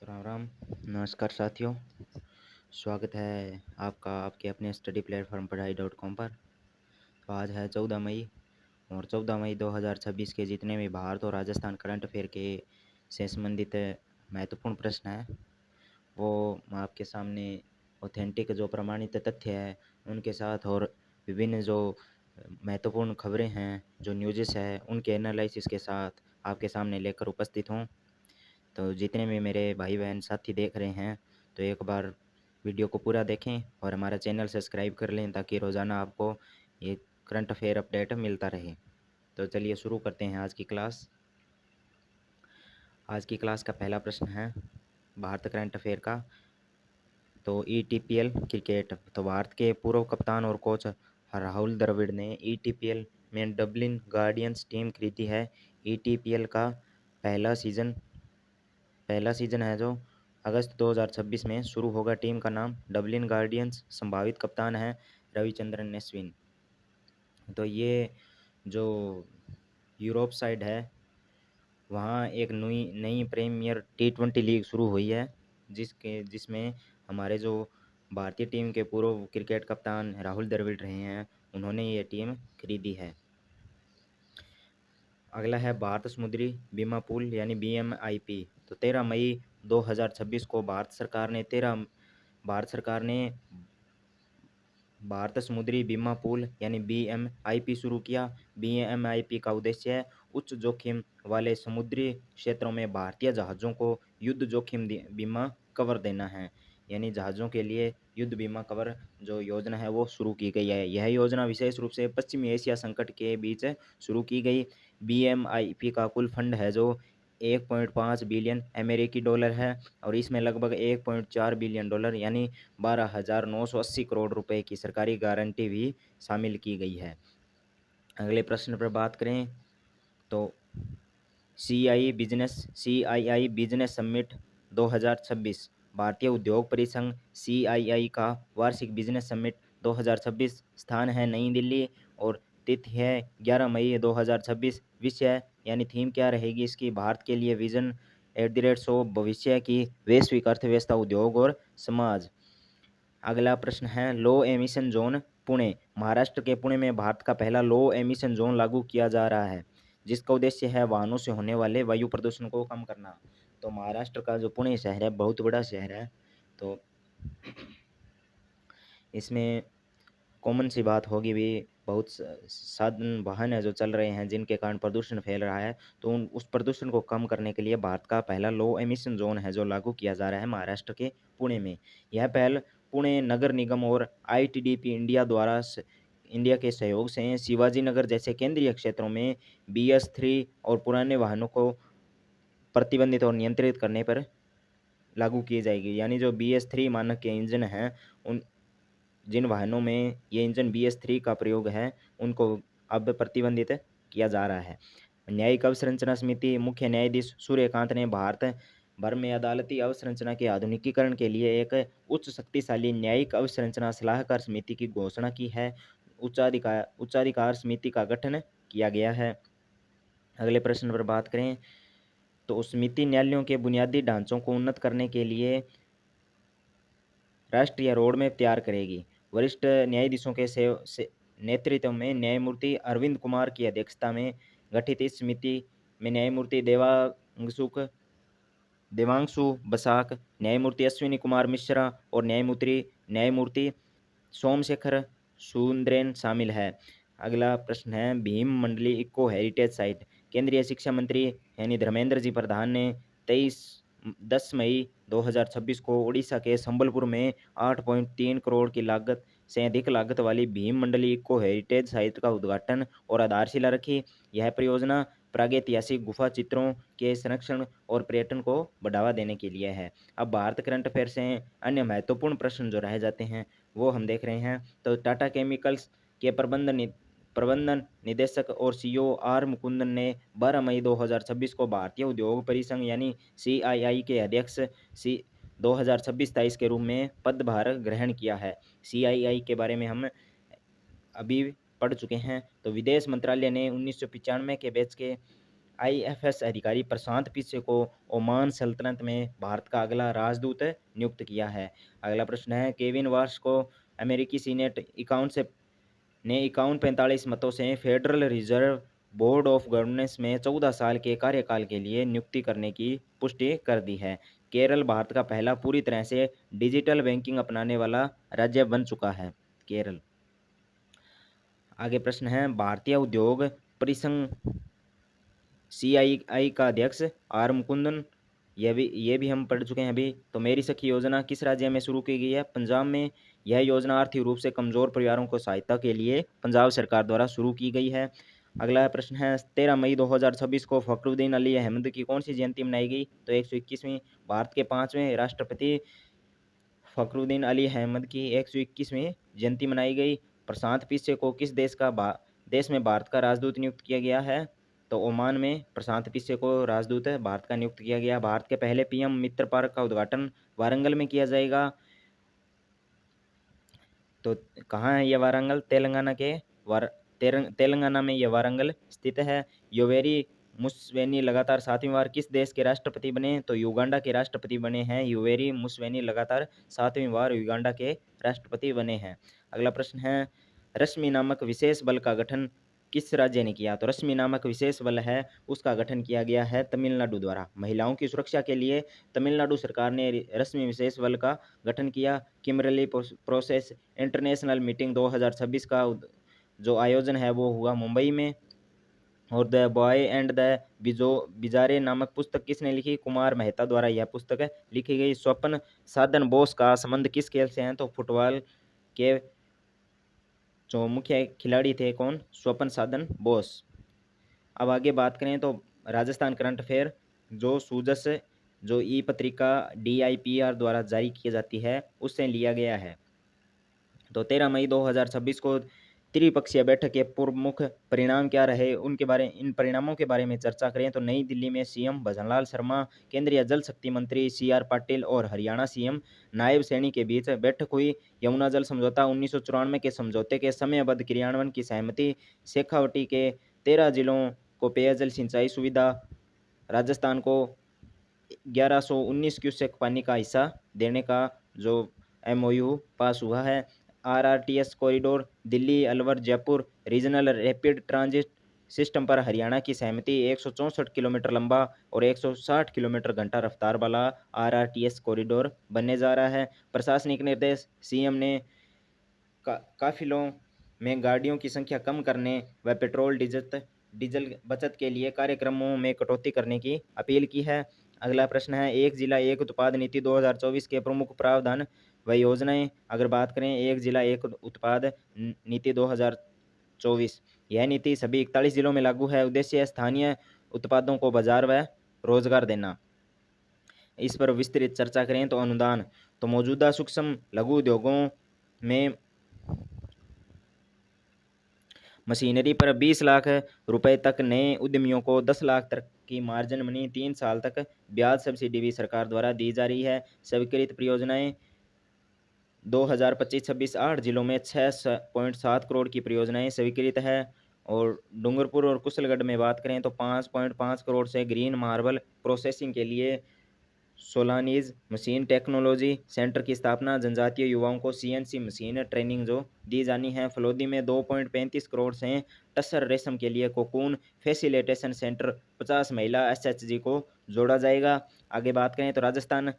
राम राम। नमस्कार साथियों, स्वागत है आपका आपके अपने स्टडी प्लेटफॉर्म पढ़ाई.com पर। तो आज है 14 मई और 14 मई 2026 के जितने भी भारत और राजस्थान करंट अफेयर के से संबंधित महत्वपूर्ण प्रश्न हैं वो मैं आपके सामने ऑथेंटिक जो प्रमाणित तथ्य है उनके साथ और विभिन्न जो महत्वपूर्ण खबरें हैं, जो न्यूज़ है, उनके एनालिसिस के साथ आपके सामने लेकर उपस्थित हूँ। तो जितने भी मेरे भाई बहन साथी देख रहे हैं तो एक बार वीडियो को पूरा देखें और हमारा चैनल सब्सक्राइब कर लें ताकि रोज़ाना आपको ये करंट अफेयर अपडेट मिलता रहे। तो चलिए शुरू करते हैं आज की क्लास। आज की क्लास का पहला प्रश्न है भारत करंट अफेयर का। तो ETPL क्रिकेट, तो भारत के पूर्व कप्तान और कोच राहुल द्रविड़ ने ETPL में डबलिन गार्डियंस टीम खरीदी है। ETPL का पहला सीजन है जो अगस्त 2026 में शुरू होगा। टीम का नाम डबलिन गार्डियंस, संभावित कप्तान है रविचंद्रन अश्विन। तो ये जो यूरोप साइड है वहाँ एक नई प्रीमियर T20 लीग शुरू हुई है जिसमें हमारे जो भारतीय टीम के पूर्व क्रिकेट कप्तान राहुल द्रविड़ रहे हैं, उन्होंने ये टीम खरीदी है। अगला है भारत समुद्री बीमा पूल यानी BMIP। तो 13 मई 2026 को भारत सरकार ने भारत समुद्री बीमा पूल यानी BMIP शुरू किया। BMIP का उद्देश्य है उच्च जोखिम वाले समुद्री क्षेत्रों में भारतीय जहाज़ों को युद्ध जोखिम बीमा कवर देना है। यानी जहाज़ों के लिए युद्ध बीमा कवर जो योजना है वो शुरू की गई है। यह योजना विशेष रूप से पश्चिमी एशिया संकट के बीच शुरू की गई। BMIP का कुल फंड है जो 1.5 बिलियन अमेरिकी डॉलर है और इसमें लगभग 1.4 बिलियन डॉलर यानी 12,980 करोड़ रुपए की सरकारी गारंटी भी शामिल की गई है। अगले प्रश्न पर बात करें तो CII बिजनेस समिट 2026, भारतीय उद्योग परिसंघ CII का वार्षिक बिजनेस समिट 2026, स्थान है नई दिल्ली और तिथि है 11 मई 2026। विषय यानी थीम क्या रहेगी इसकी? भारत के लिए विजन @ भविष्य की वैश्विक अर्थव्यवस्था, उद्योग और समाज। अगला प्रश्न है लो एमिशन जोन पुणे, महाराष्ट्र के पुणे में भारत का पहला लो एमिशन जोन लागू किया जा रहा है जिसका उद्देश्य है वाहनों से होने वाले वायु प्रदूषण को कम करना। तो महाराष्ट्र का जो पुणे शहर है बहुत बड़ा शहर है, तो इसमें कॉमन सी बात होगी भी बहुत साधन वाहन है जो चल रहे हैं जिनके कारण प्रदूषण फैल रहा है। तो उस प्रदूषण को कम करने के लिए भारत का पहला लो एमिशन जोन है जो लागू किया जा रहा है महाराष्ट्र के पुणे में। यह पहल पुणे नगर निगम और ITDP इंडिया के सहयोग से शिवाजी नगर जैसे केंद्रीय क्षेत्रों में BS3 और पुराने वाहनों को प्रतिबंधित और नियंत्रित करने पर लागू की जाएगी। यानी जो BS3 मानक के इंजन हैं उन जिन वाहनों में ये इंजन BS3 का प्रयोग है उनको अब प्रतिबंधित किया जा रहा है। न्यायिक अवसंरचना समिति मुख्य न्यायाधीश सूर्यकांत ने भारत भर में अदालती अवसंरचना के आधुनिकीकरण के लिए एक उच्च शक्तिशाली न्यायिक अवसंरचना सलाहकार समिति की घोषणा की है। उच्चाधिकार समिति का गठन किया गया है। अगले प्रश्न पर बात करें तो समिति न्यायालयों के बुनियादी ढांचों को उन्नत करने के लिए राष्ट्रीय रोड मैप तैयार करेगी। वरिष्ठ न्यायाधीशों के नेतृत्व में न्यायमूर्ति अरविंद कुमार की अध्यक्षता में गठित इस समिति में न्यायमूर्ति देवांशु बसाक, न्यायमूर्ति अश्विनी कुमार मिश्रा और न्यायमूर्ति सोमशेखर सुंद्रेन शामिल है। अगला प्रश्न है भीम मंडली इको हेरिटेज साइट। केंद्रीय शिक्षा मंत्री यानी धर्मेंद्र जी प्रधान ने 10 मई 2026 को उड़ीसा के संबलपुर में 8.3 करोड़ की लागत से अधिक लागत वाली भीम मंडली इको हेरिटेज साइट का उद्घाटन और आधारशिला रखी। यह परियोजना प्रागैतिहासिक गुफा चित्रों के संरक्षण और पर्यटन को बढ़ावा देने के लिए है। अब भारत करंट अफेयर से अन्य महत्वपूर्ण प्रश्न जो रह जाते हैं वो हम देख रहे हैं। तो टाटा केमिकल्स के प्रबंधन निदेशक और CEO R मुकुंदन ने 12 मई 2026 को भारतीय उद्योग परिसंघ यानी CII के अध्यक्ष 2026-23 के रूप में पदभार ग्रहण किया है। CII के बारे में हम अभी पढ़ चुके हैं। तो विदेश मंत्रालय ने 1995 के बैच के IFS अधिकारी प्रशांत पिस्से को ओमान सल्तनत में भारत का अगला राजदूत नियुक्त किया है। अगला प्रश्न है, केविन वार्श को अमेरिकी सीनेट 5145 मतों से federal reserve board of governance में 14 साल के कार्यकाल के लिए नियुक्ति करने की पुष्टि कर दी है। केरल भारत का पहला पूरी तरह से डिजिटल बैंकिंग अपनाने वाला राज्य बन चुका है, केरल। आगे प्रश्न है, भारतीय उद्योग परिसंघ CII का अध्यक्ष आर मुकुंदन, ये भी हम पढ़ चुके हैं अभी। तो मेरी सखी योजना किस राज्य में शुरू की गई है? पंजाब में। यह योजना आर्थिक रूप से कमजोर परिवारों को सहायता के लिए पंजाब सरकार द्वारा शुरू की गई है। अगला प्रश्न है, 13 मई 2026 को फखरुद्दीन अली अहमद की कौन सी जयंती मनाई गई? तो 121वीं। भारत के 5वें राष्ट्रपति फखरुद्दीन अली अहमद की 121वीं जयंती मनाई गई। प्रशांत पिस्से को किस देश में भारत का राजदूत नियुक्त किया गया है? तो ओमान में प्रशांत पिस्से को राजदूत भारत का नियुक्त किया गया। भारत के पहले PM मित्र पार्क का उद्घाटन वारंगल में किया जाएगा। तो कहाँ है यह वारंगल? तेलंगाना में यह वारंगल स्थित है। योवेरी मुसेवेनी लगातार 7वीं बार किस देश के राष्ट्रपति बने? तो युगांडा के राष्ट्रपति बने हैं। योवेरी मुसेवेनी लगातार 7वीं बार युगांडा के राष्ट्रपति बने हैं। अगला प्रश्न है, रश्मि नामक विशेष बल का गठन किस राज्य ने किया? तो रश्मि नामक विशेष बल है, उसका गठन किया गया है तमिलनाडु द्वारा। महिलाओं की सुरक्षा के लिए तमिलनाडु सरकार ने रश्मि विशेष बल का गठन किया। किमरली प्रोसेस इंटरनेशनल मीटिंग 2026 का जो आयोजन है वो हुआ मुंबई में। और द बॉय एंड द बिजारे नामक पुस्तक किसने लिखी? कुमार मेहता द्वारा यह पुस्तक लिखी गई। स्वपन साधन बोस का संबंध किस खेल से है? तो फुटबॉल के जो मुख्य खिलाड़ी थे कौन? स्वपन साधन बोस। अब आगे बात करें तो राजस्थान करंट अफेयर जो सूजस जो ई पत्रिका DIPR द्वारा जारी की जाती है उससे लिया गया है। तो 13 मई 2026 को त्रिपक्षीय बैठक के प्रमुख परिणाम क्या रहे, इन परिणामों के बारे में चर्चा करें तो नई दिल्ली में CM भजनलाल शर्मा, केंद्रीय जल शक्ति मंत्री CR पाटिल और हरियाणा CM नायब सैनी के बीच बैठक हुई। यमुना जल समझौता 1994 के समझौते के समयबद्ध क्रियान्वयन की सहमति। शेखावटी के 13 जिलों को पेयजल सिंचाई सुविधा। राजस्थान को 1119 क्यूसेक पानी का हिस्सा देने का जो MOU पास हुआ है। RRTS corridor Delhi Alwar Jaipur regional rapid transit system पर हरियाणा की सहमति। 164 किलोमीटर लंबा और 160 किलोमीटर घंटा रफ्तार वाला RRTS कॉरिडोर बनने जा रहा है। प्रशासनिक निर्देश, CM ने काफिलों में गाड़ियों की संख्या कम करने व पेट्रोल डीजल बचत के लिए कार्यक्रमों में कटौती करने की अपील की है। अगला प्रश्न है, एक जिला एक उत्पाद नीति 2024 के प्रमुख प्रावधान व योजनाएं। अगर बात करें एक जिला एक उत्पाद नीति 2024, यह नीति सभी 41 जिलों में लागू है। उद्देश्य स्थानीय उत्पादों को बाजार व रोजगार देना। इस पर विस्तृत चर्चा करें तो अनुदान, तो मौजूदा सूक्ष्म लघु उद्योगों में मशीनरी पर 20 लाख रुपए तक, नए उद्यमियों को 10 लाख तक की मार्जिन मनी 3 साल तक ब्याज सब्सिडी भी सरकार द्वारा दी जा रही है। स्वीकृत परियोजनाएं 2025-26 8 जिलों में 6.7 करोड़ की परियोजनाएं स्वीकृत है। और डूंगरपुर और कुशलगढ़ में बात करें तो 5.5 करोड़ से ग्रीन मार्बल प्रोसेसिंग के लिए सोलानीज मशीन टेक्नोलॉजी सेंटर की स्थापना। जनजातीय युवाओं को CNC मशीन ट्रेनिंग जो दी जानी है। फलोदी में 2.35 करोड़ से टसर रेशम के लिए कोकून फैसिलिटेशन सेंटर 50 महिला SHG को जोड़ा जाएगा। आगे बात करें तो राजस्थान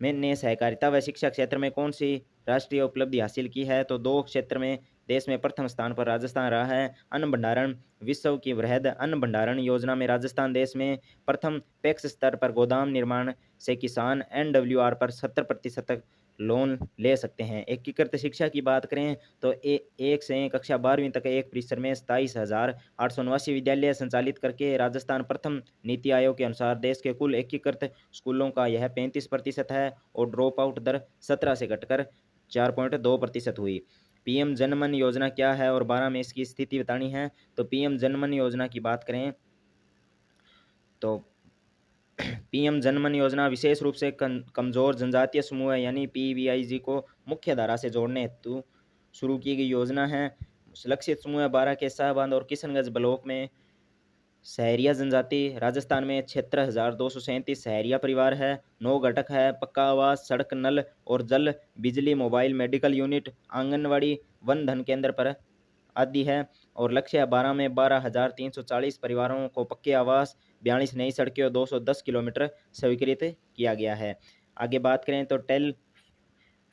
ने सहकारिता व शिक्षा क्षेत्र में कौन सी राष्ट्रीय उपलब्धि हासिल की है? तो 2 क्षेत्र में देश में प्रथम स्थान पर राजस्थान रहा है। अन्न भंडारण, विश्व की वृहद अन्न भंडारण योजना में राजस्थान देश में प्रथम। पैक्स स्तर पर गोदाम निर्माण से किसान NWR पर 70% तक लोन ले सकते हैं। एकीकृत शिक्षा की बात करें तो 1 से कक्षा 12वीं तक एक परिसर में 27,889 विद्यालय संचालित करके राजस्थान प्रथम। नीति आयोग के अनुसार देश के कुल एकीकृत स्कूलों का यह 35% है और ड्रॉप आउट दर 17 से घटकर 4.2% हुई। PM जनमन योजना क्या है और 12 में इसकी स्थिति बतानी है। तो PM जनमन योजना की बात करें तो PM जनमन योजना विशेष रूप से कमजोर जनजातीय समूह यानी PVIG को मुख्य धारा से जोड़ने हेतु शुरू की गई योजना है। लक्षित समूह 12 के शाहबाद और किशनगंज ब्लॉक में सहरिया जनजाति राजस्थान में 76,237 सहरिया परिवार है। 9 घटक है, पक्का आवास, सड़क, नल और जल, बिजली, mobile, medical unit, anganwadi, one धन केंद्र पर आदि है। और लक्ष्य 12 में 12,340 परिवारों को पक्के आवास, 42 नई सड़कें और 210 किलोमीटर स्वीकृत किया गया है। आगे बात करें तो टेल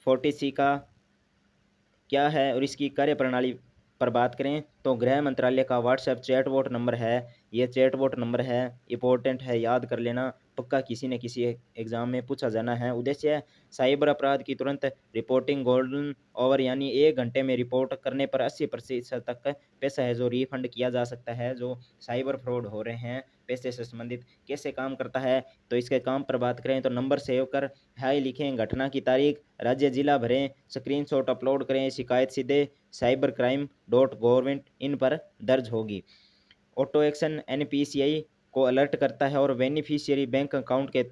40C का क्या है और इसकी कार्यप्रणाली पर बात करें तो गृह मंत्रालय का व्हाट्सएप चैटबॉट नंबर है। ये चैटबॉट नंबर है, इंपॉर्टेंट है, याद कर लेना, पक्का किसी न किसी एग्जाम में पूछा जाना है। उद्देश्य है साइबर अपराध की तुरंत रिपोर्टिंग, गोल्डन ओवर यानी 1 घंटे में रिपोर्ट करने पर 80% तक पैसा है जो रिफंड किया जा सकता है। जो साइबर फ्रॉड हो रहे हैं पैसे से संबंधित, कैसे काम करता है तो इसके काम पर बात करें तो नंबर सेव कर, हाई लिखें, घटना की तारीख, राज्य जिला भरें, स्क्रीनशॉट अपलोड करें, शिकायत सीधे cyber crime dot government in पर दर्ज होगी। ऑटो एक्शन एनपीसीआई को अलर्ट करता है और बेनिफिशियरी बैंक अकाउंट के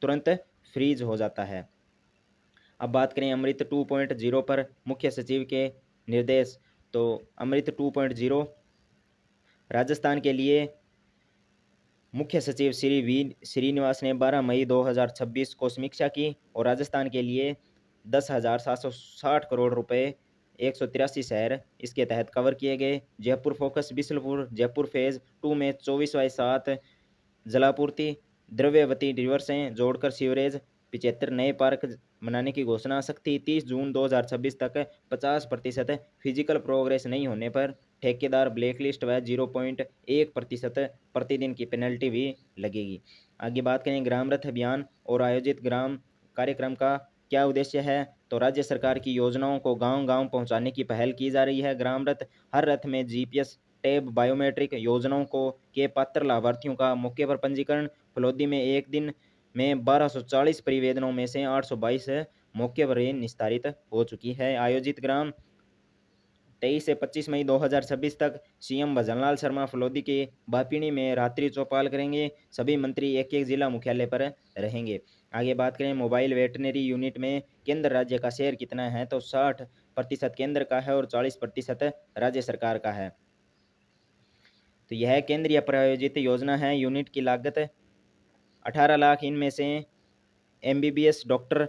तुरंत फ्रीज हो जाता है। अब बात करें अमृत 2.0 पर मुख्य सचिव के निर्देश। तो अमृत 2.0 राजस्थान के लिए मुख्य सचिव श्री वी श्रीनिवास ने 12 मई 2026 को समीक्षा की और राजस्थान के लिए 10,760 करोड़ रुपए 183 शहर इसके तहत कवर किए गए। जयपुर फोकस, बिसलपुर जयपुर फेज 2 में 24/7 जलापूर्ति, द्रव्यवती रिवर्सें जोड़कर सीवरेज, 75 नए पार्क बनाने की घोषणा। सख्ती 30 जून 2026 तक 50% फिजिकल प्रोग्रेस नहीं होने पर ठेकेदार ब्लैकलिस्ट व 0.1% प्रतिदिन की पेनल्टी भी लगेगी। आगे बात करें ग्राम रथ अभियान और आयोजित ग्राम कार्यक्रम का क्या उद्देश्य है तो राज्य सरकार की योजनाओं को गांव-गांव पहुंचाने की पहल की जा रही है। ग्राम रथ, हर रथ में जीपीएस टैब, बायोमेट्रिक योजनाओं को के पात्र लाभार्थियों का मौके पर पंजीकरण। फलोदी में एक दिन में 1240 परिवेदनों में से 822 मौके पर ही निस्तारित हो चुकी है। आयोजित ग्राम 23 से 25 मई 2026 तक सीएम भजनलाल शर्मा फलोदी के बापिणी में रात्रि चौपाल करेंगे। सभी मंत्री एक एक जिला मुख्यालय पर रहेंगे। आगे बात करें मोबाइल वेटनरी यूनिट में केंद्र राज्य का शेयर कितना है तो 60% केंद्र का है और 40% राज्य सरकार का है। तो यह केंद्रीय प्रायोजित योजना है। यूनिट की लागत 18 लाख, इनमें से MBBS doctor,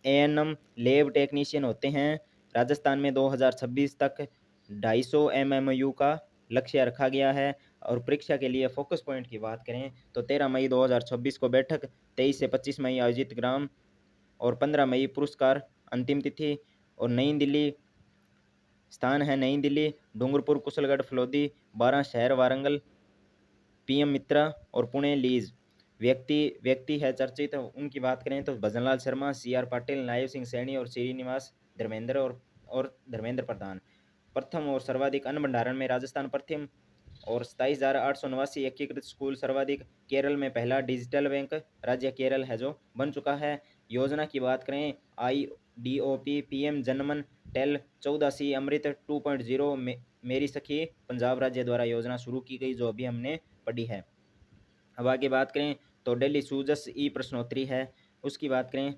ANM, lab technician होते हैं। राजस्थान में 2026 तक 250 एमएमयू का लक्ष्य रखा गया है। और परीक्षा के लिए फोकस पॉइंट की बात करें तो 13 मई 2026 को बैठक, 23 से 25 मई आयोजित ग्राम और 15 मई पुरस्कार अंतिम तिथि। और नई दिल्ली स्थान है, नई दिल्ली, डूंगरपुर, कुशलगढ़, फलोदी, 12 शहर वारंगल, पीएम मित्रा और पुणे लीज। व्यक्ति है चर्चित, उनकी बात करें तो भजनलाल शर्मा, सीआर पाटिल, नायब सिंह सैनी और श्रीनिवास धर्मेंद्र और धर्मेंद्र प्रधान। प्रथम और सर्वाधिक अन्न भंडारण में राजस्थान प्रथम और 27,889 एकीकृत स्कूल सर्वाधिक। केरल में पहला डिजिटल बैंक राज्य केरल है जो बन चुका है। योजना की बात करें आईडीओपी, पीएम जनमन, टेल 14C, अमृत 2.0, मेरी सखी पंजाब राज्य द्वारा योजना शुरू की गई जो अभी हमने पढ़ी है। अब आगे बात करें तो दिल्ली सूजस ई प्रश्नोत्तरी है, उसकी बात करें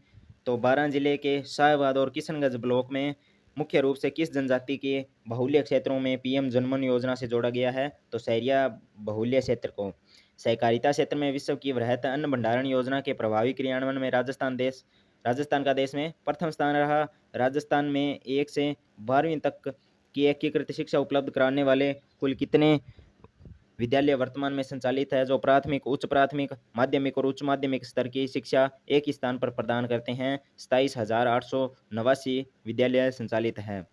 तो 12 जिले के शाहबाद और किशनगंज ब्लॉक में मुख्य रूप से किस जनजाति के बाहुल्य क्षेत्रों में पीएम जनमन योजना से जोड़ा गया है तो सहरिया बाहुल्य क्षेत्र को। सहकारिता क्षेत्र में विश्व की वृहत अन्न भंडारण योजना के प्रभावी क्रियान्वयन में राजस्थान का देश में प्रथम स्थान रहा। राजस्थान में 1 से 12वीं तक की एकीकृत शिक्षा उपलब्ध कराने वाले कुल कितने विद्यालय वर्तमान में संचालित है जो प्राथमिक, उच्च प्राथमिक, माध्यमिक और उच्च माध्यमिक स्तर की शिक्षा एक ही स्थान पर प्रदान करते हैं? 27,889 विद्यालय संचालित हैं।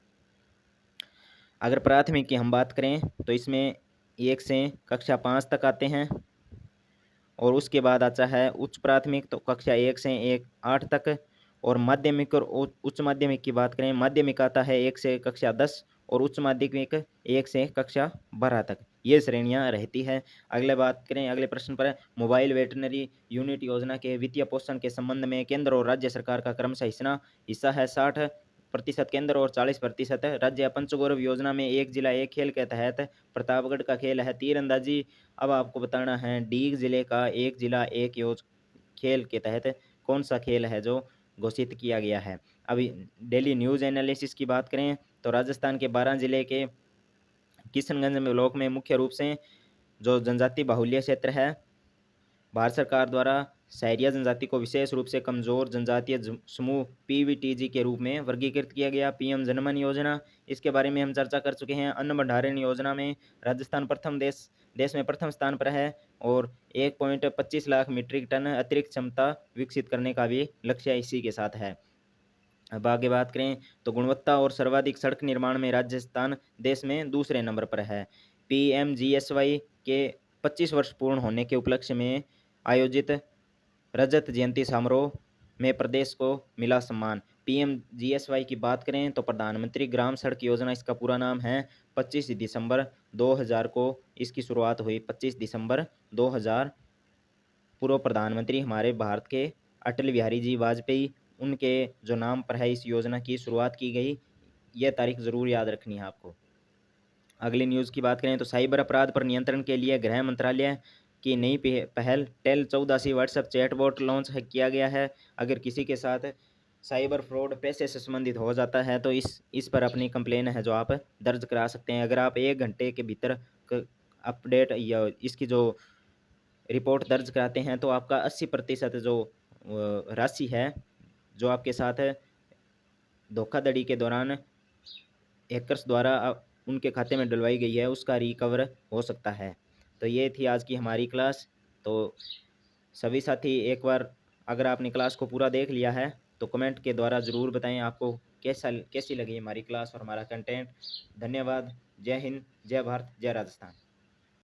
अगर प्राथमिक की हम बात करें तो इसमें 1 से कक्षा 5 तक आते हैं और उसके बाद आता है उच्च प्राथमिक तो कक्षा 1 से 8 तक। और माध्यमिक और उच्च माध्यमिक की बात करें, माध्यमिक आता है 1 से कक्षा 10 और उच्च माध्यमिक 1 से कक्षा 12 तक, ये श्रेणियां रहती है। अगले बात करें, अगले प्रश्न पर मोबाइल वेटनरी यूनिट योजना के वित्तीय पोषण के संबंध में केंद्र और राज्य सरकार का क्रमशः हिस्सा है। 60% केंद्र और 40% राज्य। पंचगौरव योजना में एक जिला एक खेल के तहत प्रतापगढ़ का खेल है तीरंदाजी। अब आपको बताना है डीग जिले का एक जिला एक योज खेल के तहत कौन सा खेल है जो घोषित किया गया है। अभी डेली न्यूज़ एनालिसिस की बात करें तो राजस्थान के 12 जिले के किशनगंज में ब्लॉक में मुख्य रूप से जो जनजाति बाहुल्य क्षेत्र है, भारत सरकार द्वारा सहरिया जनजाति को विशेष रूप से कमजोर जनजातीय समूह पीवीटीजी के रूप में वर्गीकृत किया गया। पीएम जनमन योजना, इसके बारे में हम चर्चा कर चुके हैं। अन्न भंडारण योजना में राजस्थान प्रथम देश में प्रथम स्थान पर है और 1.25 लाख मीट्रिक टन अतिरिक्त क्षमता विकसित करने का भी लक्ष्य इसी के साथ है। अब आगे बात करें तो गुणवत्ता और सर्वाधिक सड़क निर्माण में राजस्थान देश में दूसरे नंबर पर है। पीएमजीएसवाई के 25 वर्ष पूर्ण होने के उपलक्ष्य में आयोजित रजत जयंती समारोह में प्रदेश को मिला सम्मान। पीएमजीएसवाई की बात करें तो प्रधानमंत्री ग्राम सड़क योजना इसका पूरा नाम है। 25 दिसंबर 2000 को इसकी शुरुआत हुई। 25 दिसंबर 2000 पूर्व प्रधानमंत्री हमारे भारत के अटल बिहारी जी वाजपेयी, उनके जो नाम पर है इस योजना की शुरुआत की गई। यह तारीख ज़रूर याद रखनी है आपको। अगली न्यूज़ की बात करें तो साइबर अपराध पर नियंत्रण के लिए गृह मंत्रालय की नई पहल टेल 14 व्हाट्सएप चैटबॉट लॉन्च किया गया है। अगर किसी के साथ साइबर फ्रॉड पैसे से संबंधित हो जाता है तो इस पर अपनी कंप्लेन है जो आप दर्ज करा सकते हैं। अगर आप 1 घंटे के भीतर अपडेट या इसकी जो रिपोर्ट दर्ज कराते हैं तो आपका 80% जो राशि है जो आपके साथ धोखाधड़ी के दौरान हैकर्स द्वारा उनके खाते में डलवाई गई है उसका रिकवर हो सकता है। तो ये थी आज की हमारी क्लास। तो सभी साथी एक बार अगर आपने क्लास को पूरा देख लिया है तो कमेंट के द्वारा ज़रूर बताएं आपको कैसी लगी हमारी क्लास और हमारा कंटेंट। धन्यवाद। जय हिंद, जय भारत, जय राजस्थान।